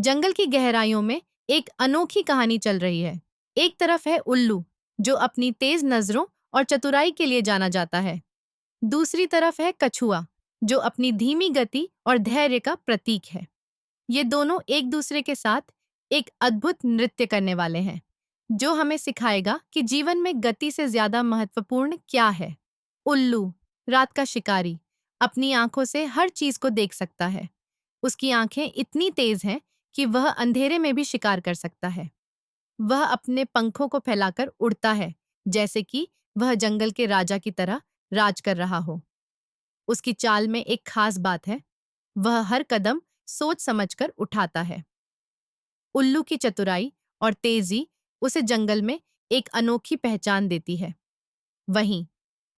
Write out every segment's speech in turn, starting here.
जंगल की गहराइयों में एक अनोखी कहानी चल रही है। एक तरफ है उल्लू, जो अपनी तेज नजरों और चतुराई के लिए जाना जाता है। दूसरी तरफ है कछुआ, जो अपनी धीमी गति और धैर्य का प्रतीक है। ये दोनों एक दूसरे के साथ एक अद्भुत नृत्य करने वाले हैं, जो हमें सिखाएगा कि जीवन में गति से ज्यादा महत्वपूर्ण क्या है। उल्लू, रात का शिकारी, अपनी आंखों से हर चीज को देख सकता है। उसकी आंखें इतनी तेज हैं कि वह अंधेरे में भी शिकार कर सकता है। वह अपने पंखों को फैलाकर उड़ता है, जैसे कि वह जंगल के राजा की तरह राज कर रहा हो। उसकी चाल में एक खास बात है, वह हर कदम सोच समझकर उठाता है। उल्लू की चतुराई और तेजी उसे जंगल में एक अनोखी पहचान देती है। वहीं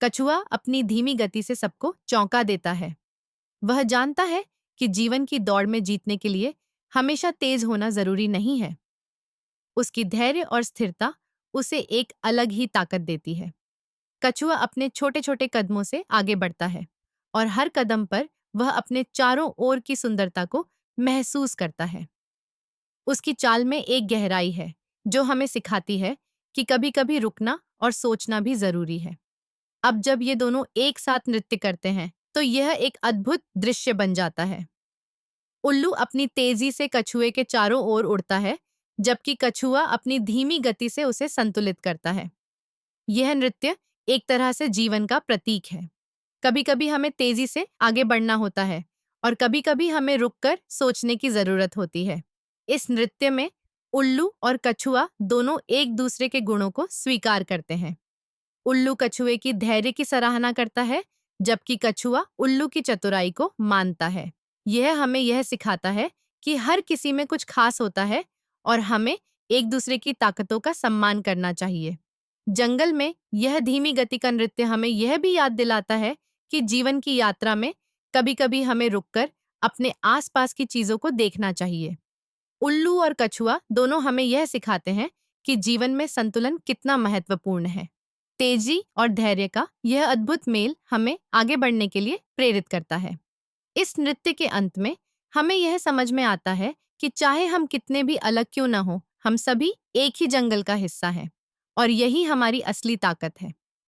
कछुआ अपनी धीमी गति से सबको चौंका देता है। वह जानता है कि जीवन की दौड़ में जीतने के लिए हमेशा तेज होना जरूरी नहीं है। उसकी धैर्य और स्थिरता उसे एक अलग ही ताकत देती है। कछुआ अपने छोटे छोटे कदमों से आगे बढ़ता है और हर कदम पर वह अपने चारों ओर की सुंदरता को महसूस करता है। उसकी चाल में एक गहराई है, जो हमें सिखाती है कि कभी कभी रुकना और सोचना भी जरूरी है। अब जब ये दोनों एक साथ नृत्य करते हैं, तो यह एक अद्भुत दृश्य बन जाता है। उल्लू अपनी तेजी से कछुए के चारों ओर उड़ता है, जबकि कछुआ अपनी धीमी गति से उसे संतुलित करता है। यह नृत्य एक तरह से जीवन का प्रतीक है। कभी कभी हमें तेजी से आगे बढ़ना होता है और कभी कभी हमें रुककर सोचने की जरूरत होती है। इस नृत्य में उल्लू और कछुआ दोनों एक दूसरे के गुणों को स्वीकार करते हैं। उल्लू कछुए की धैर्य की सराहना करता है, जबकि कछुआ उल्लू की चतुराई को मानता है। यह हमें यह सिखाता है कि हर किसी में कुछ खास होता है और हमें एक दूसरे की ताकतों का सम्मान करना चाहिए। जंगल में यह धीमी गति का नृत्य हमें यह भी याद दिलाता है कि जीवन की यात्रा में कभी-कभी हमें रुककर अपने आसपास की चीजों को देखना चाहिए। उल्लू और कछुआ दोनों हमें यह सिखाते हैं कि जीवन में संतुलन कितना महत्वपूर्ण है। तेजी और धैर्य का यह अद्भुत मेल हमें आगे बढ़ने के लिए प्रेरित करता है। इस नृत्य के अंत में हमें यह समझ में आता है कि चाहे हम कितने भी अलग क्यों न हो, हम सभी एक ही जंगल का हिस्सा हैं और यही हमारी असली ताकत है।